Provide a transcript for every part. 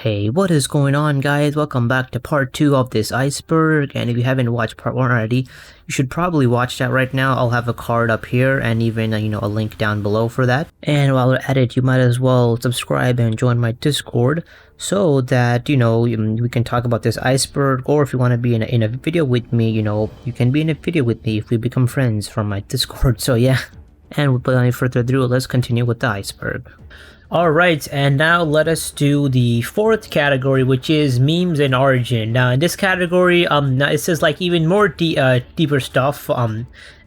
Hey, what is going on, guys? Welcome back to part 2 of this iceberg, and if you haven't watched part 1 already, you should probably watch that right now. I'll have a card up here and even, a link down below for that. And while we're at it, you might as well subscribe and join my Discord so that, we can talk about this iceberg, or if you want to be in a video with me, you can be in a video with me if we become friends from my Discord, so yeah. And without any further ado, let's continue with the iceberg. Alright, and now let us do the fourth category, which is memes and origin. Now in this category, it says like even more deeper stuff,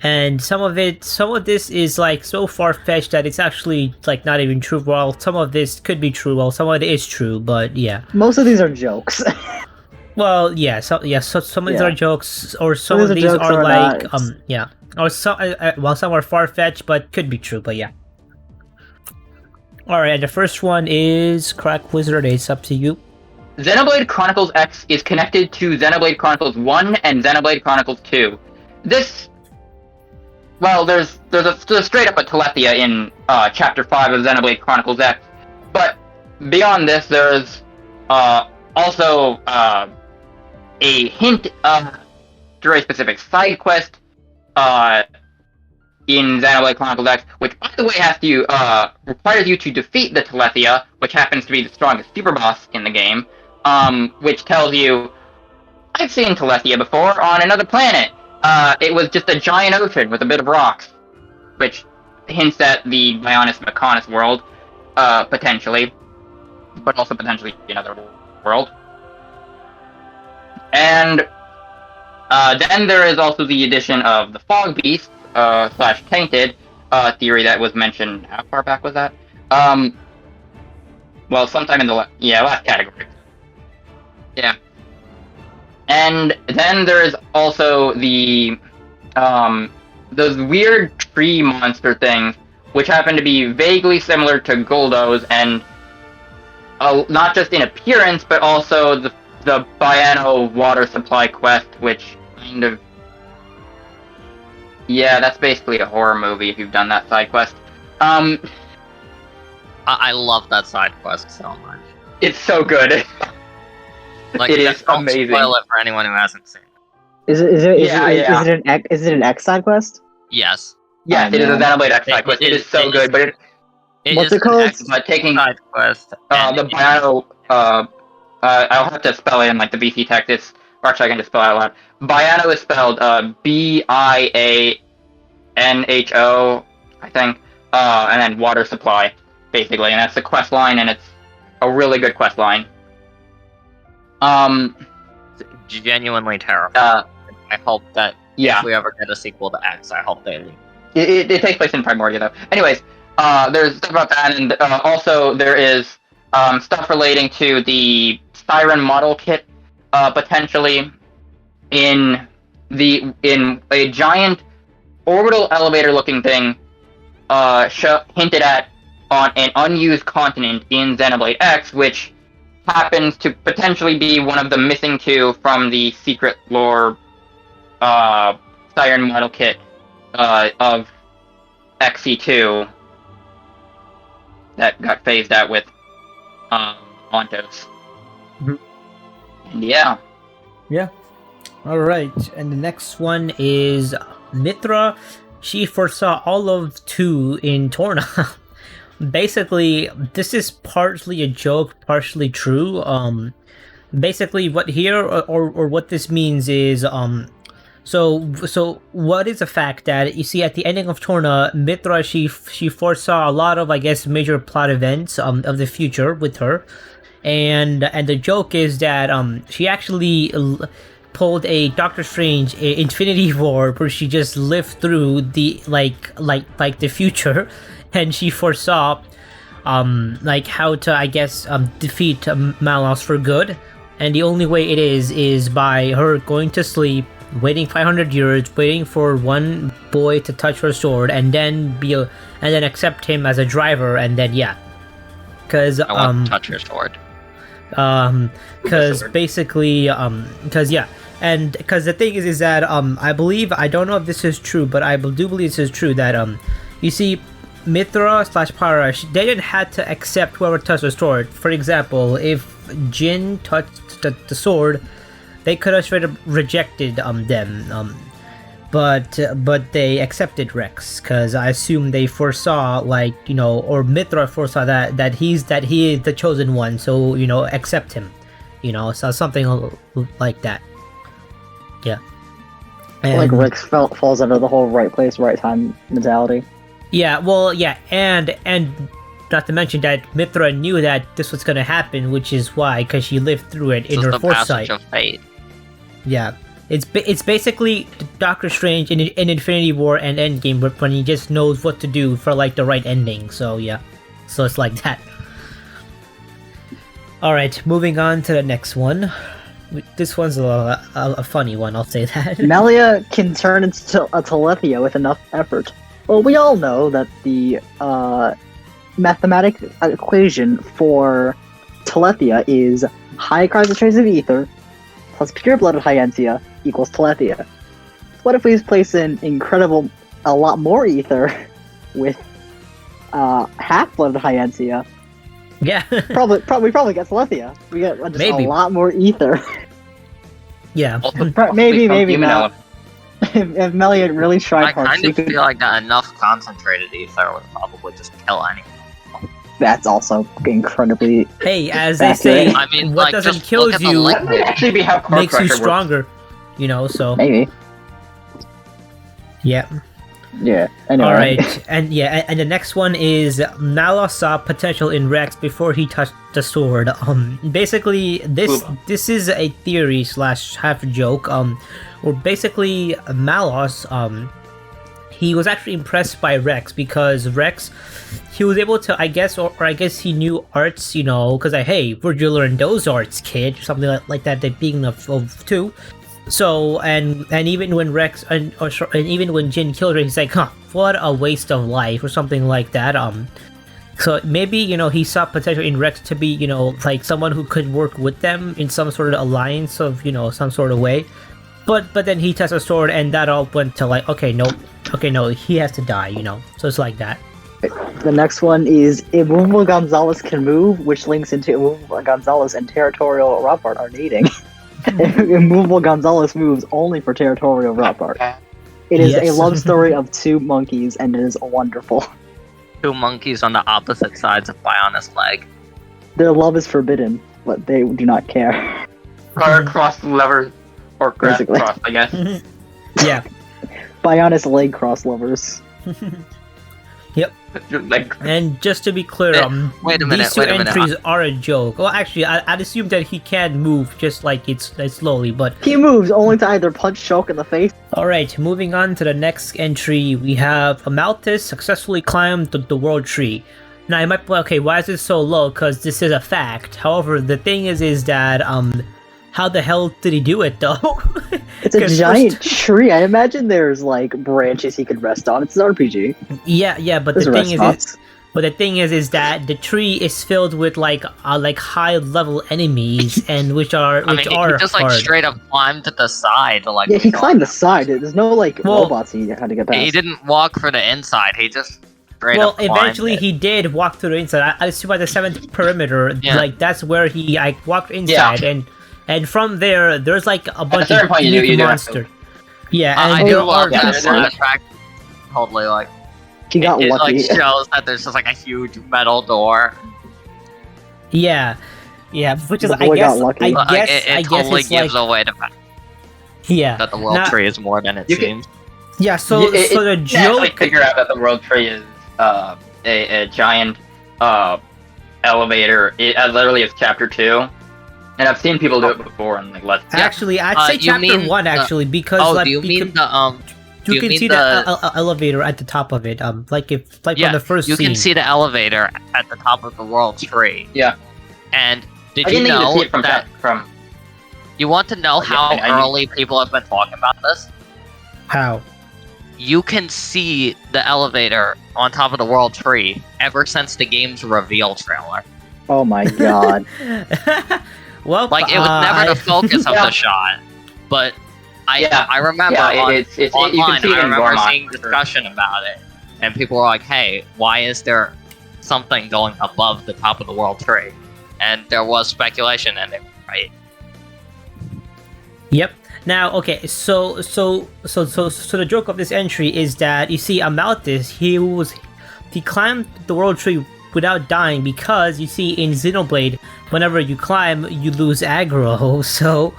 and some of this is like so far-fetched that it's actually like not even true. Well, some of this could be true, well some of it is true, but yeah. Most of these are jokes. Well, some of these are jokes, or some of these are like, or some are far-fetched, but could be true, but yeah. Alright, the first one is Crack Wizard. It's up to you. Xenoblade Chronicles X is connected to Xenoblade Chronicles 1 and Xenoblade Chronicles 2. There's straight up a Tyrea in Chapter 5 of Xenoblade Chronicles X, but beyond this, there's also a hint of a specific side quest in Xenoblade Chronicles X, which, by the way, requires you to defeat the Tyrea, which happens to be the strongest super boss in the game, which tells you, I've seen Tyrea before on another planet. It was just a giant ocean with a bit of rocks, which hints at the Bionis Mechonis world, potentially, but also potentially another world. And then there is also the addition of the Fog Beast, / Tainted theory that was mentioned. How far back was that? Well, sometime in the last category. Yeah. And then there's also the those weird tree monster things, which happen to be vaguely similar to Goldo's, and not just in appearance, but also the Biano water supply quest, which kind of. Yeah, that's basically a horror movie if you've done that side quest. I love that side quest so much. It's so good. Like, it is amazing. Spoil it for anyone who hasn't seen it. Is it an X side quest? Yes. Yeah, it is a Xenoblade X side quest. It is so good, but what's it called? Taking side quest. The Biano. I'll have to spell it in like the VC text. Or actually, I can just spell it out loud. Biano is spelled Bianho, I think, and then water supply, basically, and that's the quest line, and it's a really good quest line. It's genuinely terrifying. I hope that if we ever get a sequel to X, I hope they leave. It takes place in Primordia, though. Anyways, there's stuff about that, and also there is stuff relating to the Siren model kit. Potentially in a giant orbital elevator-looking thing, hinted at on an unused continent in Xenoblade X, which happens to potentially be one of the missing two from the secret lore Siren model kit of XC2 that got phased out with Ontos. Mm-hmm. Yeah. Alright, and the next one is Mithra. She foresaw all of 2 in Torna. Basically, this is partially a joke, partially true. Basically, what this means is, so what is the fact that, you see, at the ending of Torna, Mithra, she foresaw a lot of, I guess, major plot events of the future with her. And the joke is that she actually pulled a Doctor Strange Infinity War, where she just lived through the like the future, and she foresaw how to, I guess, defeat Malos for good. And the only way it is by her going to sleep, waiting 500 years, waiting for one boy to touch her sword, and then accept him as a driver, and then because I want to touch your sword. Because basically, and because the thing is that I don't know if this is true, but I do believe this is true, that you see, Mithra / Pyra, they didn't have to accept whoever touched the sword. For example, if Jin touched the sword, they could have straight up rejected them. But they accepted Rex because I assume they foresaw, like, you know, or Mithra foresaw that he is the chosen one, so, you know, accept him, you know, so something like that. Yeah. And, like Rex falls under the whole right place, right time mentality. Yeah, well, yeah, and not to mention that Mithra knew that this was gonna happen, which is why, because she lived through it in her foresight. Of fate. Yeah, it's basically Doctor Strange in Infinity War and Endgame, but when he just knows what to do for like the right ending. So yeah, so it's like that. All right, moving on to the next one. This one's a funny one, I'll say that. Melia can turn into a Telethia with enough effort. Well, we all know that the mathematic equation for Telethia is high concentrations of ether plus pure-blooded Hyentia equals Telethia. What if we place in a lot more ether with half-blooded Hyentia? Yeah. probably get Telethia. We get just maybe a lot more ether. Yeah. Maybe not. If Melia really tried hard, I kind of feel like that enough concentrated ether would probably just kill anyone. That's also incredibly. Hey, as they say, I mean, what like, doesn't kill you actually be how core makes you pressure stronger. works. You know, so Maybe. yeah. Yeah. Anyway. All right, and the next one is Malos saw potential in Rex before he touched the sword. Basically, this is a theory / half joke. Where basically Malos, he was actually impressed by Rex because Rex, he was able to, I guess, or I guess he knew arts, you know, because hey, where'd you learn those arts, kid? Something like that. They being of two. So and even when Rex and even when Jin killed her, he's like, huh, what a waste of life, or something like that. So maybe, you know, he saw potential in Rex to be, you know, like someone who could work with them in some sort of alliance of, you know, some sort of way. But then he touched a sword, and that all went to like, okay, no, he has to die, you know. So it's like that. The next one is Immovable Gonzalez can move, which links into Immovable Gonzalez and Territorial Robart are dating. Immovable Gonzalez moves only for Territorial Robart. It is a love story of two monkeys, and it is wonderful. Two monkeys on the opposite sides of Bionis' leg. Their love is forbidden, but they do not care. Or cross levers, or cross, I guess. Yeah. Bionis leg cross lovers. Yep. And just to be clear, these two entries are a joke. Well, actually, I'd assume that he can move just like it's slowly, but he moves only to either punch Shulk in the face. All right, moving on to the next entry, we have Amalthus successfully climbed the world tree. Now, you might be like, okay, why is this so low? Because this is a fact. However, the thing is that how the hell did he do it though? It's a giant tree. I imagine there's like branches he could rest on. It's an RPG. Yeah, but the thing is that the tree is filled with like high level enemies and which are he just like hard. straight up climbed to the side. Like, yeah, he climbed the side. There's no like robots he had to get past. He didn't walk for the inside. He just straight up climbed eventually he did walk through the inside. I assume by the 7th perimeter, like that's where he walked inside and from there's like a bunch of unique monsters. Yeah, and I do love that flashback. Totally, like he got lucky. It like shows that there's just like a huge metal door. Yeah, which is I guess it totally gives away the fact. Yeah, that the world tree is more than it seems. Yeah, so the joke. Figure out that the world tree is a giant elevator. It literally is chapter 2. And I've seen people do it before, and like let's. Actually, I'd say chapter 1 actually because do you mean the you can see the elevator at the top of it. Like from the first scene. You can see the elevator at the top of the world tree. Yeah. And did you know that from? You want to know how early people have been talking about this? How? You can see the elevator on top of the world tree ever since the game's reveal trailer. Oh my god. Well, like it was never the focus of the shot, but I remember online I remember seeing discussion about it, and people were like, "Hey, why is there something going above the top of the world tree?" And there was speculation, and they were right. Yep. Now, okay, so the joke of this entry is that you see Amalthus, he climbed the world tree without dying because you see in Xenoblade, whenever you climb, you lose aggro. So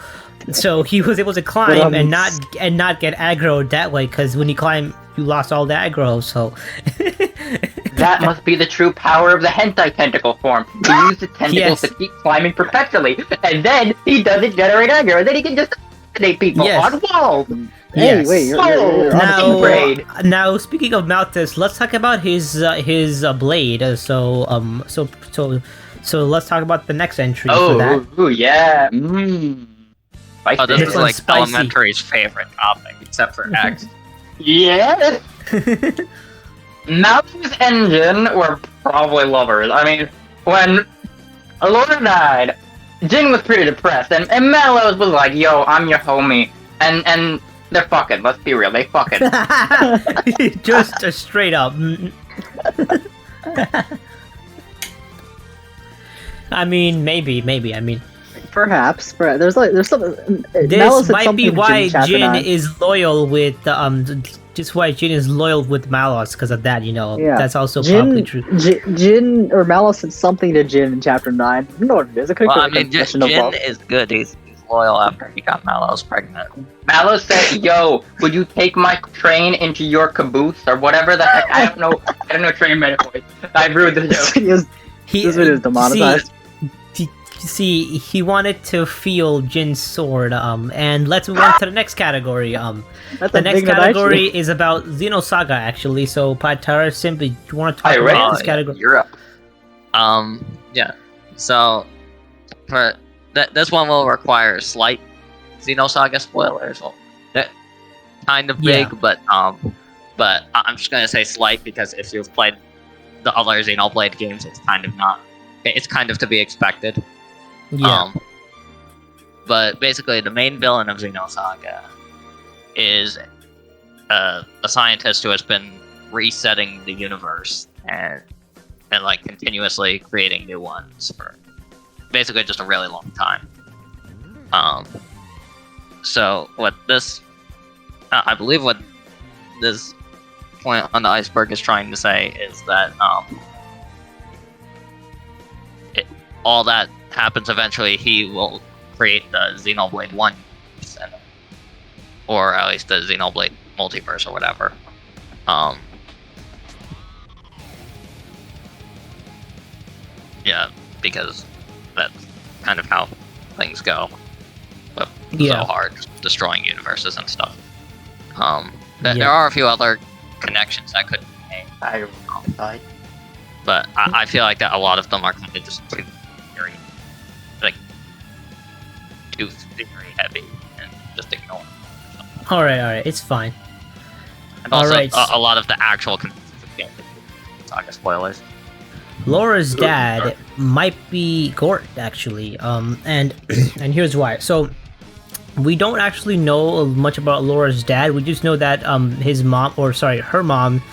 he was able to climb and not get aggroed that way because when you climb, you lost all the aggro. So that must be the true power of the hentai tentacle form. He used the tentacles to keep climbing perpetually, and then he doesn't generate aggro, and then he can just assassinate people on walls. Hey, wait, you're now speaking of Malthus, let's talk about his blade. So let's talk about the next entry for that. Oh yeah. Oh, this is like Elementary's favorite topic, except for X. Yes. Malthus engine were probably lovers. I mean, when Laura died, Jin was pretty depressed, and Mallows was like, "Yo, I'm your homie," and they're fucking. Let's be real, they fucking. just straight up. I mean, maybe. I mean, perhaps. There's some. This might be why Jin is loyal with just why Jin is loyal with Malos because of that. You know, that's also probably true. Jin or Malos said something to Jin in chapter 9. I don't know what it is. It could Jin is good. He's loyal after he got Malos pregnant. Malos said, "Yo, would you take my train into your caboose or whatever the heck?" I don't know train metaphors. I ruined the joke. This video is demonetized. See, he wanted to feel Jin's sword, and let's move on to the next category. The next category is about Xenosaga, actually. So, Tyrea, Simp, do you want to talk about this category? You're up. Yeah. So, for this one will require slight Xenosaga spoilers. Well, that kind of big, but I'm just gonna say slight because if you've played the other Xenoblade games, it's kind of not. It's kind of to be expected. Yeah. But basically, the main villain of Xenosaga is a scientist who has been resetting the universe and like continuously creating new ones for basically just a really long time. So what this, I believe, what this point on the iceberg is trying to say is that all that happens eventually. He will create the Xenoblade 1 or at least the Xenoblade multiverse or whatever. Yeah, because that's kind of how things go. But so hard, destroying universes and stuff. There are a few other connections that could be made. But I feel like that a lot of them are kind of just too theory heavy and just ignore them. Alright, it's fine. And also, a lot of the actual Saga spoilers. Laura's dad might be Gort, actually, and here's why. So, we don't actually know much about Laura's dad. We just know that her mom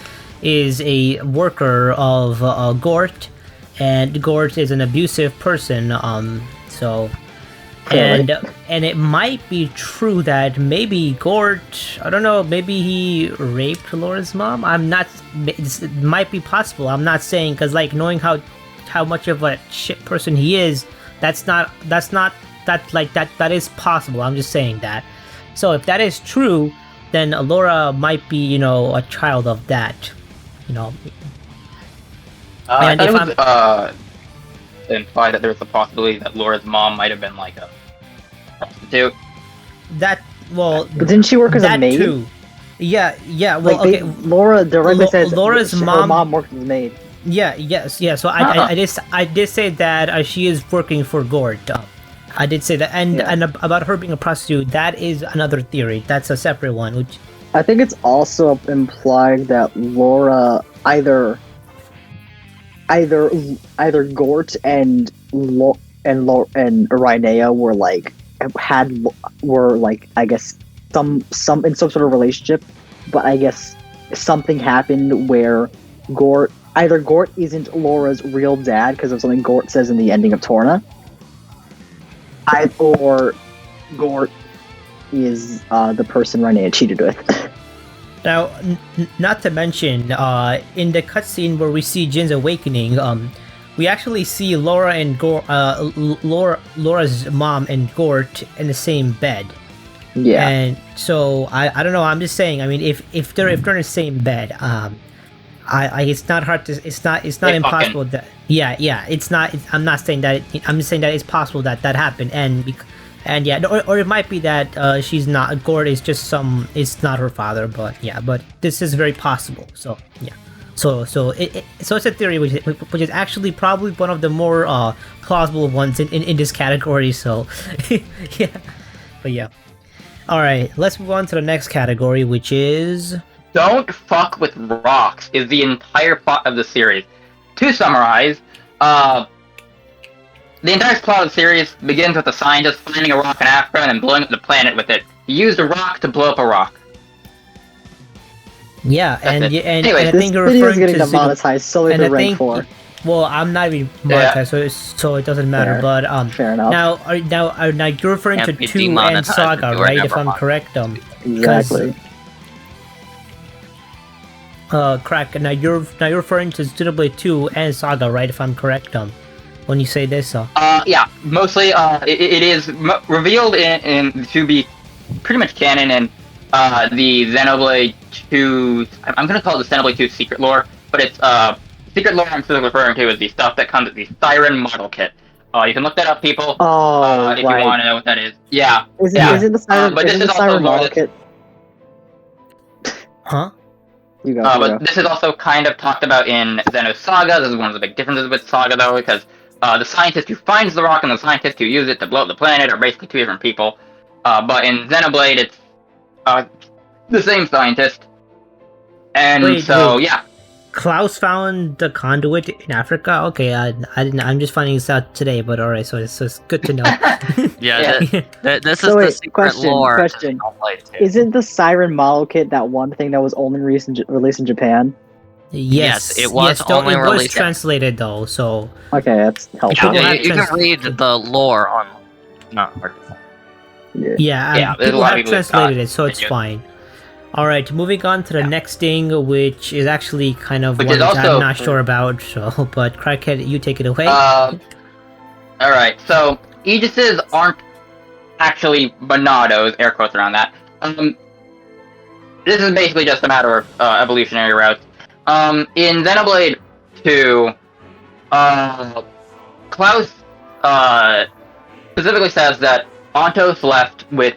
is a worker of Gort, and Gort is an abusive person. And it might be true that maybe Gort, I don't know, maybe he raped Laura's mom. It might be possible. I'm not saying, because like knowing how much of a shit person he is, that is possible. I'm just saying that. So if that is true, then Laura might be, a child of that, And if it imply that there's a possibility that Laura's mom might have been like a prostitute. But didn't she work as a maid? Too. Yeah. Well, okay. Laura directly says Laura's her mom worked as a maid. Yeah. So I did say that she is working for Gort. I did say that, and about her being a prostitute, that is another theory. That's a separate one. Which I think it's also implied that Laura either Gort and Rhaenea were I guess some in some sort of relationship, but I guess something happened where either Gort isn't Laura's real dad because of something Gort says in the ending of Torna, or Gort is the person Renea cheated with. Now, not to mention, in the cutscene where we see Jin's awakening, we actually see Laura and Laura's mom and Gort in the same bed. Yeah. And so I don't know. I'm just saying. I mean, if they're in the same bed, it's not hard to. It's not impossible that. Yeah. It's not. I'm not saying that. I'm just saying that it's possible that happened, and yeah, or it might be that she's not. Gort is just it's not her father, but yeah. But this is very possible. So yeah. So it's a theory which is actually probably one of the more plausible ones in this category. So yeah. But yeah. All right, let's move on to the next category, which is... Don't fuck with rocks is the entire plot of the series. To summarize, the entire plot of the series begins with a scientist finding a rock in Africa and then blowing up the planet with it. He used a rock to blow up a rock. Yeah, and Anyway, I think you're This video is referring getting to demonetized solely and for I rank think- 4. Well, I'm not even monetized, so it doesn't matter. Fair. But Fair enough. now you're referring to Can't be 2 and demonetized Saga, if you were right? never If I'm on. correct, Exactly. Crack. Now you're referring to Xenoblade 2 and Saga, right? If I'm correct, when you say this, Yeah, mostly, it is revealed in to be pretty much canon in the Xenoblade 2. I'm gonna call it the Xenoblade 2 secret lore, but it's secret lore I'm still referring to is the stuff that comes with the Siren model kit. You can look that up, people. Oh, if you right. want to know what that is. Yeah. Is yeah. it the Siren, but is this it is the also Siren lore model that's- kit? huh? You go. But this is also kind of talked about in Xenosaga. This is one of the big differences with Saga, though, because the scientist who finds the rock and the scientist who uses it to blow up the planet are basically 2 different people. But in Xenoblade, it's the same scientist. And Wait. yeah. Klaus found the conduit in Africa. Okay, I didn't. I'm just finding this out today. But all right, so it's good to know. Yeah, this is So the wait, secret question. lore. Isn't the Siren model kit that one thing that was only released in Japan? Yes, it was though only it was released in- translated though. So Okay, that's helpful. People Yeah, have you can trans- read the lore on. Not hard to find. Yeah. yeah, Yeah, there's a people lot of have people who've translated got it, so it's videos. fine. All right, moving on to the next thing, which is actually kind of Which one is that also- I'm not sure about. So, but Crackhead, you take it away. Alright, so Aegises aren't actually Monados, air quotes around that. This is basically just a matter of evolutionary routes. In Xenoblade 2, Klaus specifically says that Ontos left with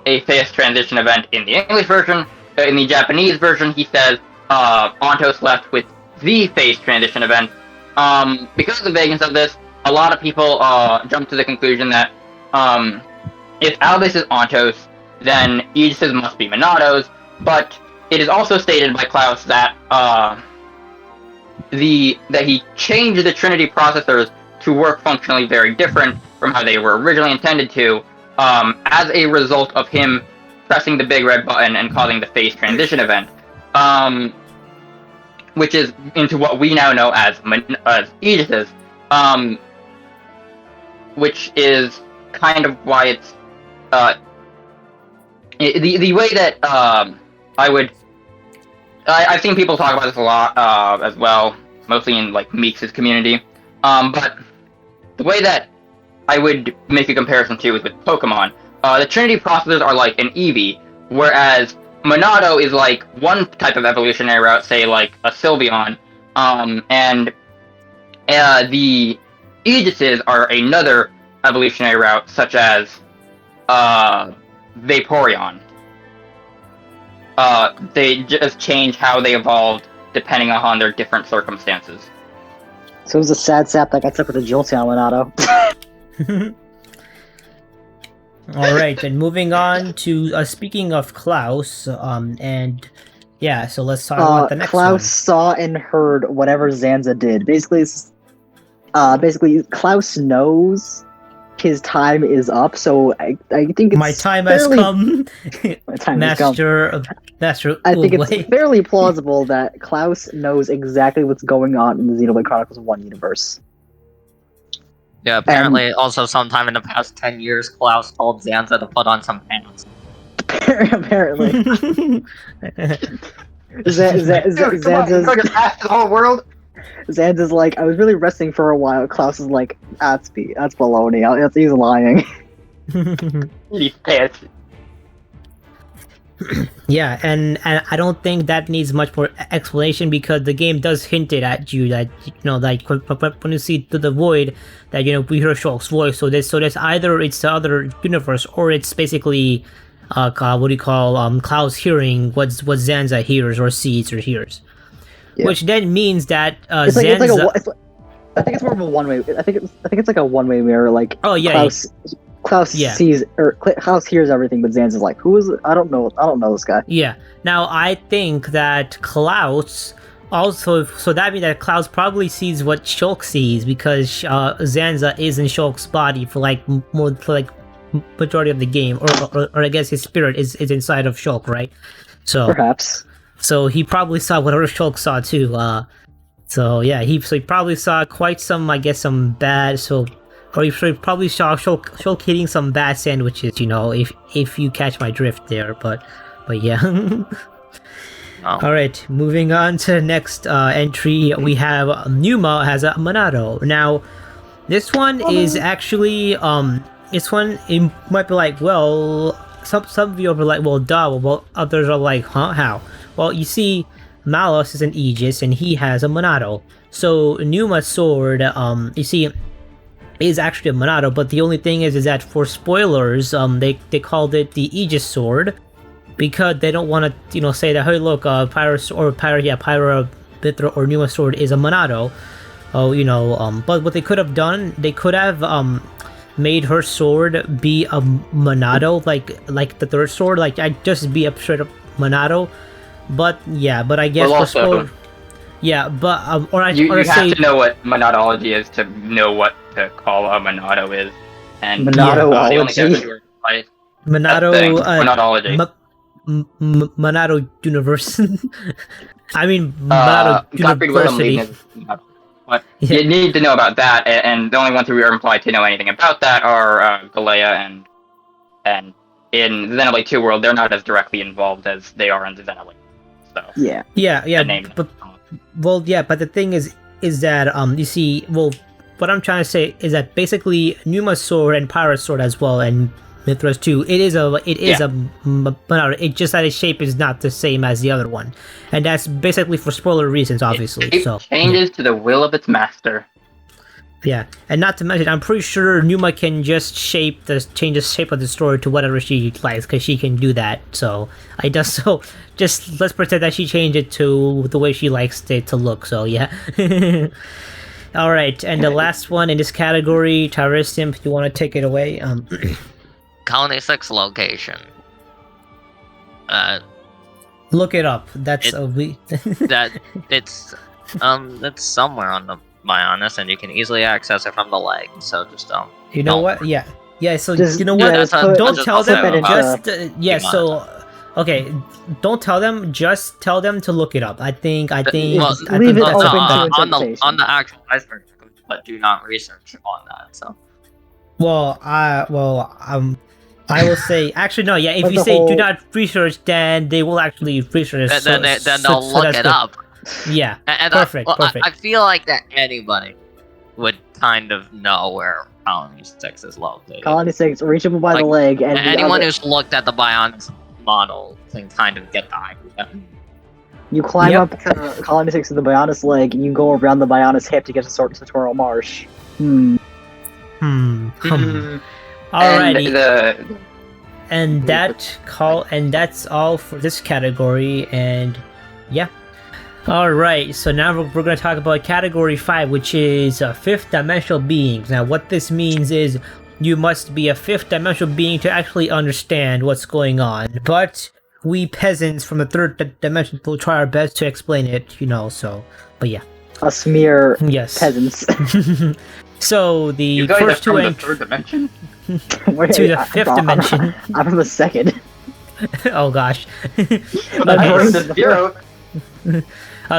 a phase transition event in the English version. In the Japanese version, he says Ontos left with the phase transition event. Because of the vagueness of this, a lot of people jump to the conclusion that if Albus is Ontos, then Aegises must be Monados, but it is also stated by Klaus that he changed the Trinity processors to work functionally very different from how they were originally intended to, as a result of him pressing the big red button and causing the phase transition event, which is into what we now know as Aegises, which is kind of why it's the way that I've seen people talk about this a lot as well, mostly in like Meeks' community. But the way that I would make a comparison to is with Pokemon. The Trinity processors are like an Eevee, whereas Monado is like one type of evolutionary route, say like a Sylveon, and the Aegises are another evolutionary route, such as Vaporeon. They just change how they evolved depending on their different circumstances. So it was a sad sap that got stuck with a Jolteon Monado. All right, and moving on to speaking of Klaus, and yeah, so let's talk about the next Klaus one. saw and heard whatever Zanza did. Basically, Klaus knows his time is up, so I think it's My time has fairly- come, My time has come. Master. I think it's Uwe. fairly plausible that Klaus knows exactly what's going on in the Xenoblade Chronicles 1 universe. Yeah, apparently also sometime in the past 10 years, Klaus told Zanza to put on some pants. Apparently. Zanza's going to pass the whole world. Zanza's like, I was really resting for a while. Klaus is like, that's baloney. He's lying. These pants. Yeah, and I don't think that needs much more explanation because the game does hint it at you that like when you see through the void that we hear Shulk's voice. So there's either it's the other universe or it's basically what do you call Klaus hearing what Zanza hears or sees or hears, which then means that Zanza. I think it's more of a one way. I think it's like a one way mirror. Like Klaus sees or Klaus hears everything, but Zanza's like, "Who is it? I don't know this guy." Yeah. Now I think that Klaus also, so that means that Klaus probably sees what Shulk sees because Zanza is in Shulk's body for majority of the game, or I guess his spirit is inside of Shulk, right? So perhaps. So he probably saw whatever Shulk saw too. So he probably saw quite some, I guess, some bad. Or you probably saw Shulk eating some bad sandwiches, if you catch my drift there. But yeah. Oh. All right, moving on to the next entry, we have Numa has a Monado. Now, this one is actually this one it might be like, well, some of you are like, well, duh. Well, others are like, huh? How? Well, you see, Malus is an Aegis and he has a Monado. So Numa's sword, you see, is actually a Monado, but the only thing is that for spoilers, they called it the Aegis sword because they don't want to, say that, hey, look, Pyra, Mithra, or Numa sword is a Monado. But what they could have done, they could have made her sword be a Monado, like the third sword, like I'd just be a straight up Monado. But I guess well, for spoiler, you have to know what monadology is to know what to call a monado is, and monadology. Monado Monado universe. I mean Monado university. But you need to know about that, and the only ones who are implied to know anything about that are Galea and in the Xenoblade 2 world, they're not as directly involved as they are in the Xenoblade. So yeah. But the thing is that you see, what I'm trying to say is that basically Numa's sword and Pyra's sword as well, and Mithra's too, it is a Monado. It's just that its shape is not the same as the other one, and that's basically for spoiler reasons, obviously. It changes to the will of its master. Yeah, and not to mention, I'm pretty sure Numa can just change the shape of the story to whatever she likes, because she can do that. So just let's pretend that she changed it to the way she likes it to look. So yeah. All right, and the last one in this category, Tyrea, Simp, you want to take it away? Colony 6 location. Look it up. That's it's somewhere on the Bionis, and you can easily access it from the leg. So just You know what? Yeah. So just, you know what? Don't tell them. Okay. Don't tell them. Just tell them to look it up. I think. Leave it that's open to on interpretation. the actual iceberg, but do not research on that. So. I will say, actually, no, yeah, if you say do not research, then they will actually research it. Then they'll look it up. Yeah, and perfect. I feel like that anybody would kind of know where Colony 6 is located. Colony 6, reachable by the leg, and anyone who's looked at the Bionis model can kind of get the idea. You climb up to Colony 6 of the Bionis leg, and you go around the Bionis hip to get to Sartorial Marsh. Alrighty. And that's all for this category, and yeah. Alright, so now we're going to talk about category 5, which is fifth dimensional beings. Now what this means is you must be a fifth dimensional being to actually understand what's going on. But we peasants from the third dimension will try our best to explain it, but yeah. Us mere yes. peasants. So the You guys first are two from the entries third dimension? Wait, to the I fifth thought- dimension. I'm from the second. Oh gosh. My I brain's heard in the the zero. I'm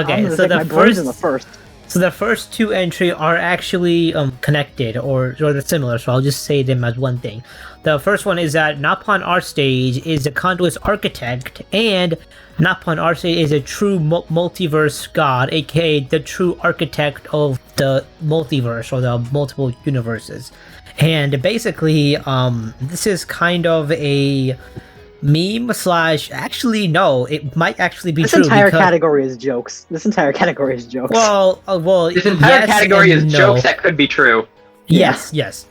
Okay, gonna so stick the my brains in the first first. so the first two entry are actually connected or they're similar, so I'll just say them as one thing. The first one is that Napon Artstage is the Conduit's architect, and Napon Artstage is a true multiverse god, aka the true architect of the multiverse or the multiple universes. And basically, this is kind of a meme slash. Actually, no, it might actually be This true. entire because, category is jokes. This entire category is jokes. well, This entire yes category and is no. jokes that could be true. Yes, yes.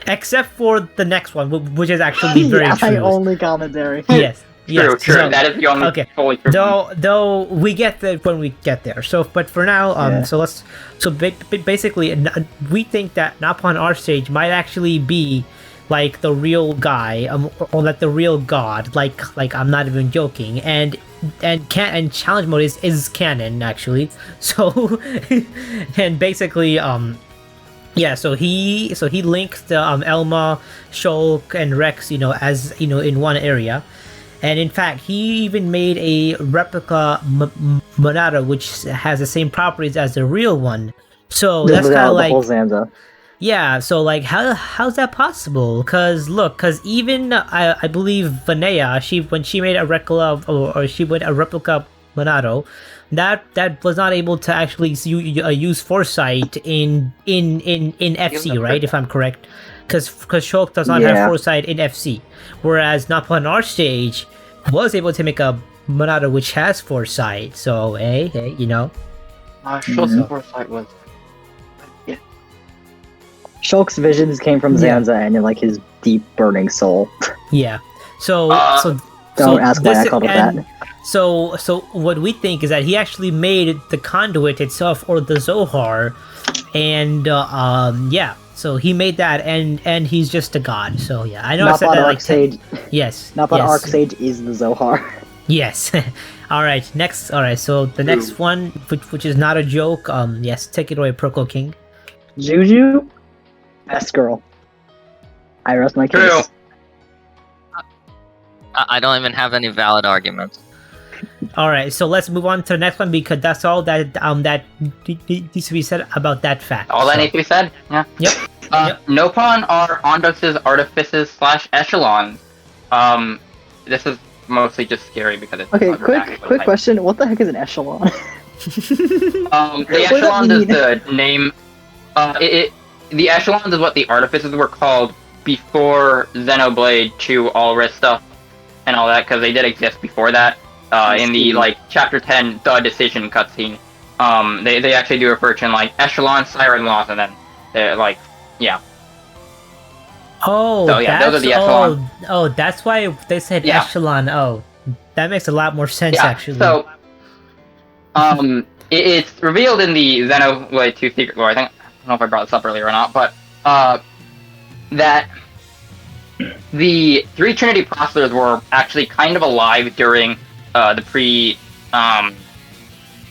Except for the next one, which is actually very yeah, my true. only commentary. Yes. True, yes. true. So- That is the only okay. fully true one. Though we get that when we get there. So, but for now, Yeah. basically, we think that Napon Artstage might actually be like the real guy, or like the real god. Like I'm not even joking. And challenge mode is canon actually. So, and basically, yeah, so he linked Elma, Shulk, and Rex, as in one area, and in fact, he even made a replica Monado, which has the same properties as the real one. So that's kind of the whole like, Zanza. yeah. So like, how's that possible? Because even I believe Vanea, when she made a replica or she made a replica Monado, that was not able to actually use foresight in FC, right? If I'm correct, because Shulk does not have Yeah. foresight in FC, whereas Napon Artstage was able to make a Monado which has foresight. So hey, Shulk's foresight was... Shulk's visions came from Yeah. Zanza and in like his deep burning soul. yeah. So Don't ask why I called it and that. So what we think is that he actually made the conduit itself, or the Zohar, and yeah. So he made that, and he's just a god. So yeah, I know I said Napon that like Arcsage. yes, Napon yes, Arcsage is the Zohar. yes. All right, next. All right, so the next one, which is not a joke. Yes, take it away, ProkoKing. Juju, best girl. I rest my case. True. I don't even have any valid arguments. All right, so let's move on to the next one because that's all that needs to be said about that fact. All that So- needs to be said? Yeah. Yep. Yep. Nopon are Ondos's artifices / echelons. This is mostly just scary because it's... Okay, not quick actually like- question. What the heck is an echelon? The What does that echelons is mean? the name... the echelons is what the artifices were called before Xenoblade 2 All-Risk stuff and all that, because they did exist before that. In the, like, Chapter 10 The Decision cutscene. They actually do refer to, like, echelon, siren laws, and then they're, like, yeah. Oh, So, yeah, those are the that's echelon. oh, that's why they said Yeah. echelon. Oh, that makes a lot more sense Yeah, actually. so, it's revealed in the Xenoblade 2 Secret Lore. I don't know if I brought this up earlier or not, but, that the three Trinity processors were actually kind of alive during, the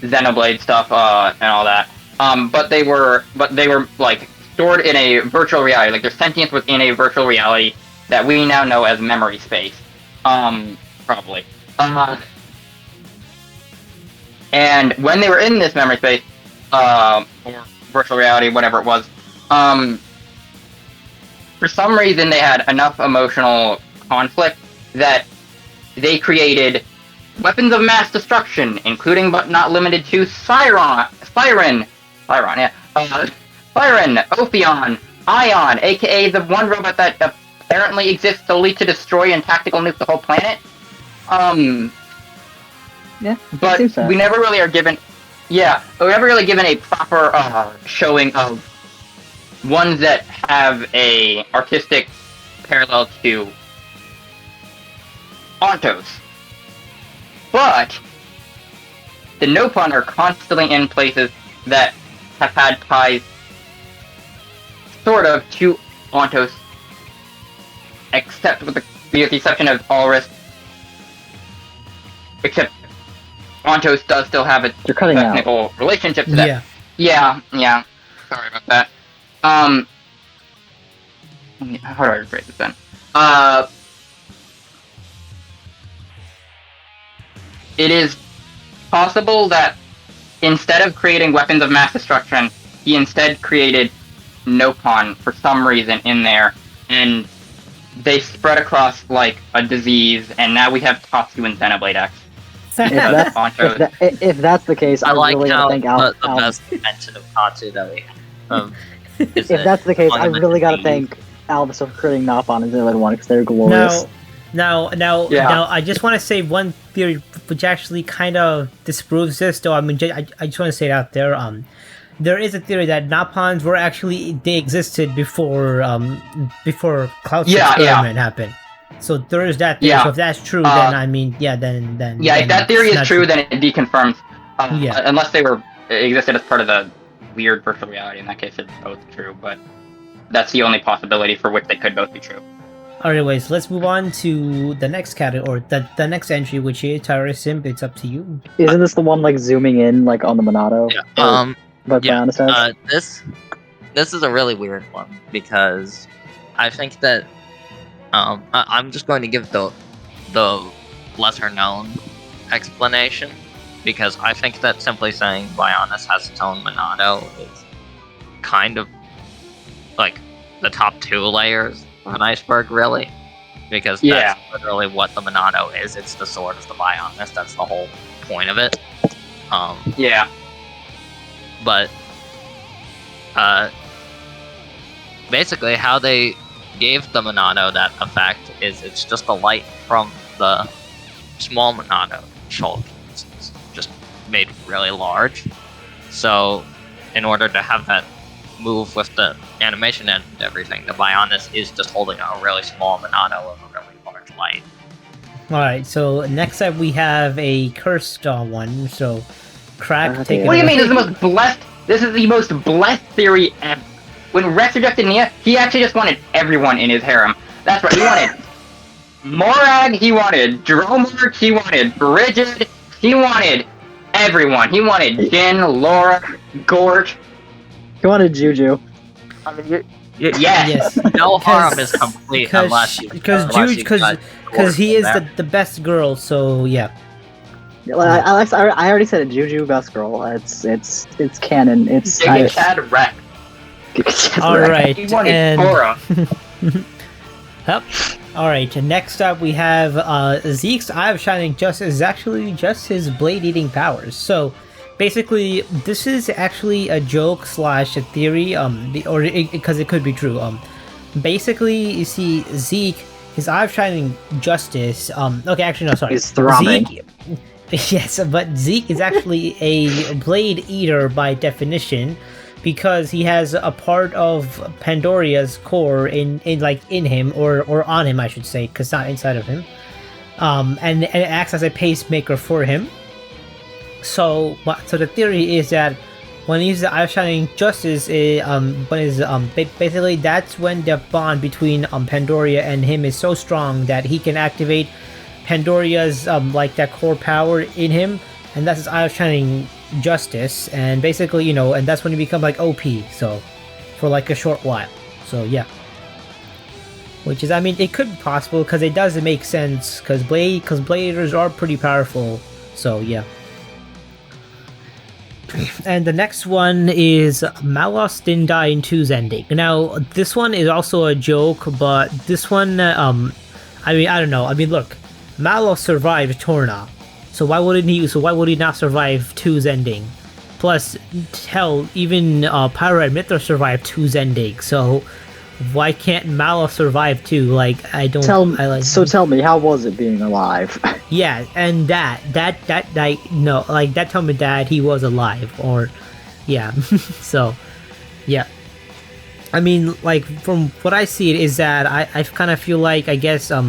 Xenoblade stuff, and all that. But they were, like, stored in a virtual reality. Like, their sentience was in a virtual reality that we now know as memory space. Probably. And when they were in this memory space, or virtual reality, whatever it was, for some reason they had enough emotional conflict that they created weapons of mass destruction, including but not limited to Siren, Ophion, Ion, aka the one robot that apparently exists solely to destroy and tactical nuke the whole planet. Yeah, But seems so. we never really are given... Yeah, but we never really given a proper showing of ones that have a artistic parallel to Ontos. But the Nopon are constantly in places that have had ties sort of to Ontos, except with the exception of Allrisk. Except Ontos does still have a You're cutting out. technical relationship to that. yeah. Yeah. Sorry about that. How do I rephrase this then? It is possible that instead of creating weapons of mass destruction, he instead created Nopon for some reason in there, and they spread across like a disease, and now we have Tatsu and Xenoblade X. If that's the case, I like really how think the best mention of Tatsu that we have. if that's the case, I really gotta thank Albus for creating Nopon and Xenoblade 1 because they're glorious. Now, I just want to say one theory which actually kind of disproves this, though. I mean, I just want to say it out there. There is a theory that Nopons were actually, they existed before Cloud's experiment happened. So there is that theory. So if that's true, then I mean, then if that theory is true, then it deconfirms. Unless they existed as part of the weird virtual reality. In that case, it's both true, but that's the only possibility for which they could both be true. Anyways, let's move on to the next category, or the next entry, which is Tyrea Simp. It's up to you. Isn't this the one like zooming in like on the Monado? Yeah. But this is a really weird one because I think that I'm just going to give the lesser known explanation because I think that simply saying Bionis has its own Monado is kind of like the top 2 layers of an iceberg, really, because that's literally what the Monado is. It's the sword of the Bionis. That's the whole point of it. But basically how they gave the Monado that effect is it's just the light from the small Monado Shulk. It's just made really large. So in order to have that move with the animation and everything, the Bionis is just holding a really small Monado of a really large light. Alright, so next up we have a cursed one, so Crack, take it What do you mean this is the most blessed theory ever? When Rex rejected Nia, he actually just wanted everyone in his harem. That's right, he wanted Morag, he wanted Dromark, he wanted Bridget, he wanted everyone. He wanted Jin, Laura, Gort. He wanted Juju. I mean, yes. No harem is complete unless he is the best girl, so yeah. I already said it. Juju, best girl. It's canon. It's Chad Rex. Alright, He wanted Cora. Yep. Alright, next up we have Zeke's Eye of Shining Justice is actually just his blade-eating powers. So, basically, this is actually a joke / a theory, because it could be true. Basically, you see, Zeke, his Eye of Shining Justice, okay, actually, no, sorry. He's throbbing. Zeke, yes, but Zeke is actually a blade eater by definition, because he has a part of Pandoria's core in him, or on him, I should say, because not inside of him. And it acts as a pacemaker for him. So the theory is that when he's the Eye of Shining Justice, basically that's when the bond between Pandoria and him is so strong that he can activate Pandoria's that core power in him, and that's his Eye of Shining Justice, and basically, and that's when he becomes OP, so for a short while. So yeah. Which is, I mean, it could be possible because it doesn't make sense because Bladers are pretty powerful. So yeah. And the next one is Malos didn't die in 2's ending. Now, this one is also a joke, but this one, I mean, I don't know. I mean, look, Malos survived Torna, so why would he not survive 2's ending? Plus, hell, even Pyra and Mithra survived 2's ending, so why can't Malos survive 2? Tell me, how was it being alive? Yeah, and that told me that he was alive, or, yeah, so, yeah. I mean, from what I see, it is that I kind of feel like, I guess, a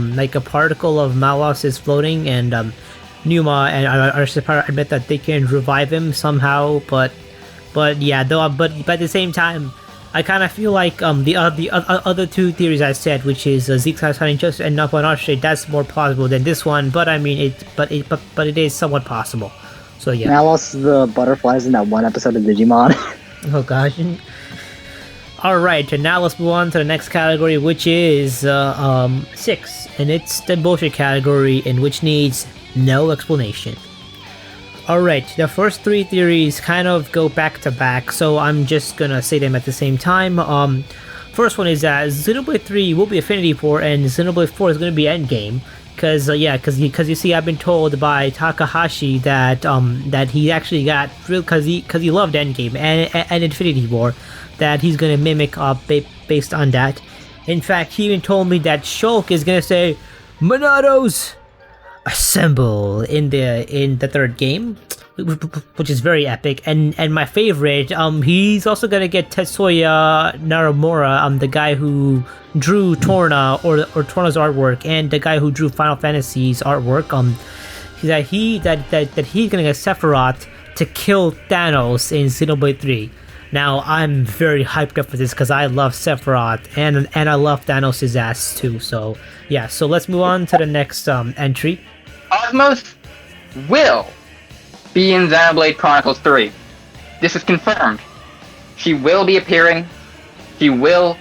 particle of Malos is floating, and, Numa and Arshipara admit that they can revive him somehow, but yeah, but at the same time, I kind of feel like the other two theories I said, which is Zeke's Eye of Shining Justice and Napa and Arshipara, that's more plausible than this one. But I mean, it is somewhat possible. So yeah. Malos the butterflies in that one episode of Digimon. Oh gosh. Alright, and now let's move on to the next category, which is 6, and it's the bullshit category, and which needs no explanation. Alright, the first 3 theories kind of go back to back, so I'm just gonna say them at the same time. First one is that Xenoblade 3 will be Affinity 4, and Xenoblade 4 is gonna be Endgame. Because you see, I've been told by Takahashi that that he actually got real because he loved Endgame and Infinity War, that he's gonna mimic based on that. In fact, he even told me that Shulk is gonna say Monados assemble in the third game, which is very epic. And my favorite, he's also gonna get Tetsuya Naramura, the guy who drew Torna or Torna's artwork, and the guy who drew Final Fantasy's artwork. That he's gonna get Sephiroth to kill Thanos in Xenoblade 3. Now I'm very hyped up for this because I love Sephiroth and I love Thanos' ass too. So yeah, so let's move on to the next entry. Cosmos will be in Xenoblade Chronicles 3. This is confirmed. She will be appearing. She will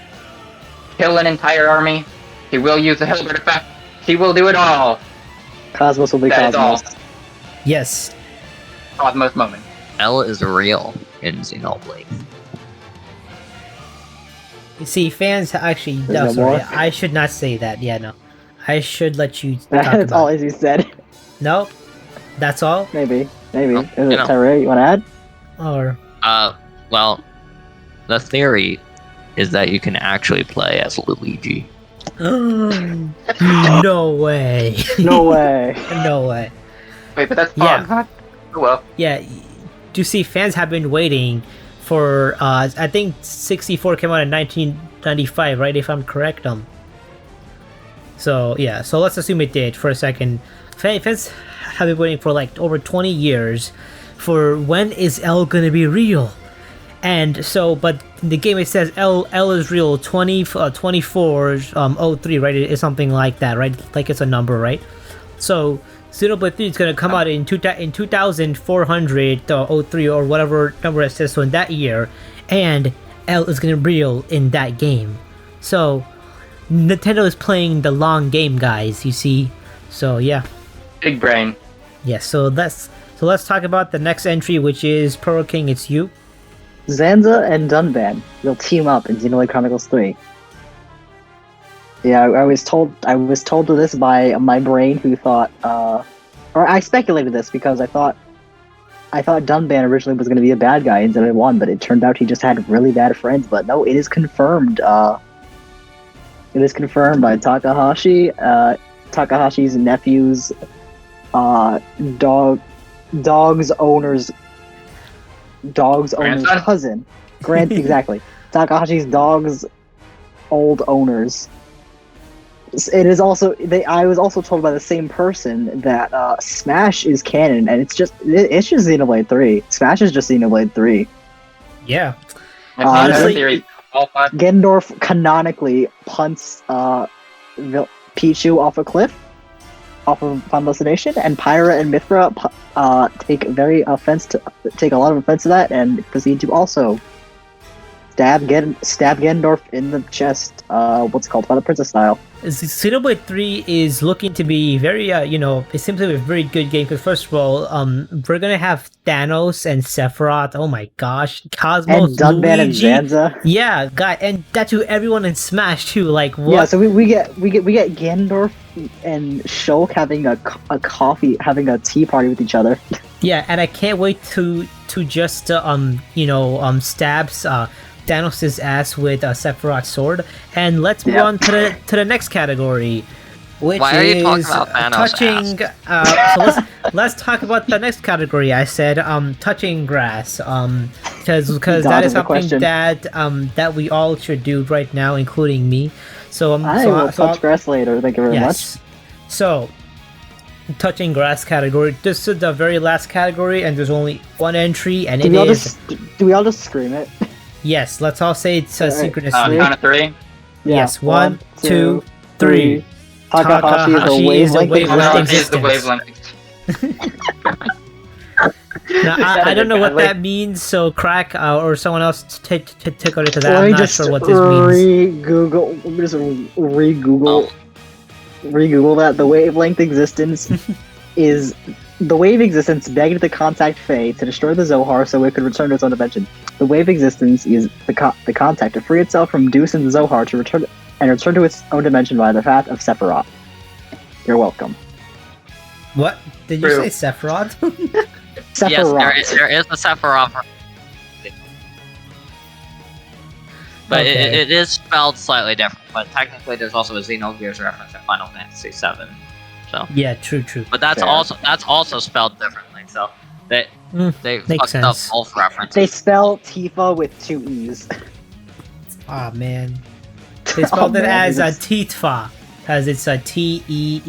kill an entire army. She will use the Hilbert effect. She will do it all. Cosmos will be That is all. Cosmos. Yes. Cosmos moment. L is real in Xenoblade. You see, fans actually. There's No, no sorry, more? I should not say that. Yeah, no. I should let you talk That's about all it. Izzy said. No, that's all. Maybe. Oh, Is you it know. Tyrea, you want to add? Or Well, the theory is that you can actually play as Luigi. no way. No way. No way. Wait, but that's Yeah. fun, huh? Oh, well. Yeah, you see, fans have been waiting for. I think 64 came out in 1995, right? If I'm correct. So yeah, so let's assume it did for a second. Fans have been waiting for like over 20 years for when is L gonna be real, and so but in the game it says L is real 2403, right? It's something like that, right? Like it's a number, right? So Xenoblade 3 is gonna come out in 2403 or whatever number it says. So in that year, and L is gonna be real in that game. So Nintendo is playing the long game, guys. You see, so yeah. Big brain. Yes, so let's talk about the next entry, which is ProkoKing. It's you. Zanza and Dunban will team up in Xenoblade Chronicles 3. Yeah, I was told to this by my brain, who thought, or I speculated this because I thought Dunban originally was going to be a bad guy in Xenoblade 1, but it turned out he just had really bad friends. But no, it is confirmed. It is confirmed by Takahashi's nephew's dog's owner's Grandson? cousin. Exactly. Takahashi's dog's old owners. It is also I was also told by the same person that Smash is canon, and it's just Xenoblade 3. Smash is just Xenoblade 3. Yeah. That's Honestly- theory. All five. Gendorf canonically punts Pichu off a cliff, off of Final Destination, and Pyra and Mithra take a lot of offense to that, and proceed to also stab Gendorf in the chest. What's it called? By the princess style. Xenoblade 3 is looking to be very, it seems to be a very good game. Because first of all, we're gonna have Thanos and Sephiroth. Oh my gosh, Cosmos, And Dunban Luigi. and Zanza. Yeah, God, and that to everyone in Smash too. Like what? Yeah, so we get Gendorf and Shulk having a coffee, having a tea party with each other. Yeah, and I can't wait to just stabs Thanos' ass with Sephiroth's sword. And let's move on to the next category, which Why are you talking is about Thanos' touching. So let's talk about the next category. I said touching grass. Because that Dodging is the something question. that we all should do right now, including me. So I will touch grass later. Thank you very yes. So, touching grass category. This is the very last category, and there's only one entry, and much. it is. Do we all just scream it? Yes, let's all say it's Alright. synchronously. Count of 3. Yes, 1, 2, 3. Takahashi is a Takahashi is a wavelength. wavelength Takahashi is the existence. wavelength. Now, I don't know what that means, so Crack or someone else take on it to that. Let I'm me not just sure what this means. re-Google. Let me just re-Google that. The wavelength existence is the wave existence begged the contact Fae to destroy the Zohar so it could return to its own dimension. The wave existence is the contact to free itself from Deuce and the Zohar to return to its own dimension via the path of Sephiroth. You're welcome. What? Did you say Sephiroth? Sephiroth. Yes, there is a Sephiroth. But Okay. it is spelled slightly different. But technically, there's also a Xenogears reference in Final Fantasy VII. So. Yeah, true. But that's Fair. also spelled differently. So they makes fucked up sense. both references. They spell Tifa with 2 E's. Ah man, they spelled it man, as a it's- Teethfa, because it's a Teethth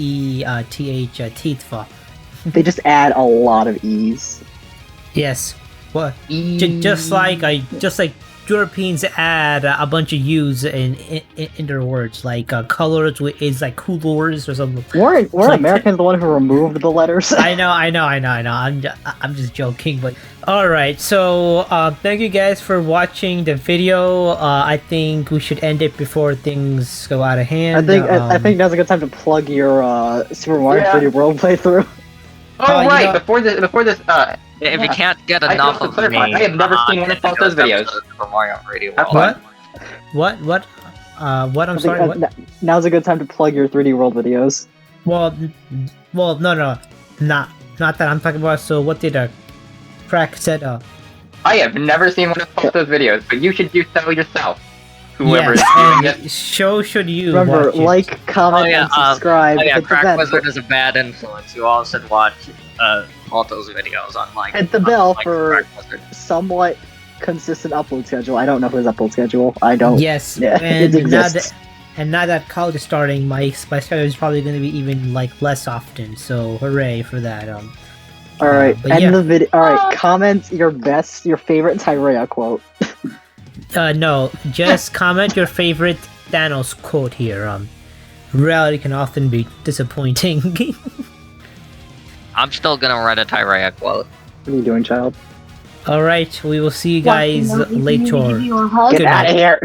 Teethfa. They just add a lot of E's. Yes. What? Just like Europeans add a bunch of U's in their words, like colors is like coolors or something. Weren't like- Americans the one who removed the letters? I know. I'm just joking, but all right. So thank you guys for watching the video. I think we should end it before things go out of hand. I think now's a good time to plug your Super Mario 3D World playthrough. Oh you right, know- before this, If you can't get I enough can of also me, clarify, I have never seen one of Falto's videos. For Mario 3D That's World. What? What? I'm sorry. What? Now's a good time to plug your 3D World videos. Well, no, not that I'm talking about. So what did Crack said? I have never seen one of Falto's videos, but you should do so yourself. Whoever Yes, is doing and this. so should you. Remember, watch it. like, comment, Oh, yeah, and subscribe. Oh yeah, hit the Crack bell, Wizard is a bad influence. You all should watch all those videos on like. Hit the bell on, for- Crack Wizard. somewhat consistent upload schedule. I don't know his upload schedule. I don't. Yes, Yeah, and it exists. now that college is starting, my schedule is probably going to be even like less often. So hooray for that. All right, but end yeah. the video. All right, comment your favorite Tyrea quote. No, just comment your favorite Thanos quote here. Reality can often be disappointing. I'm still gonna write a Tyrea quote. What are you doing, child? All right, we will see you guys later. Get Good out night. of here.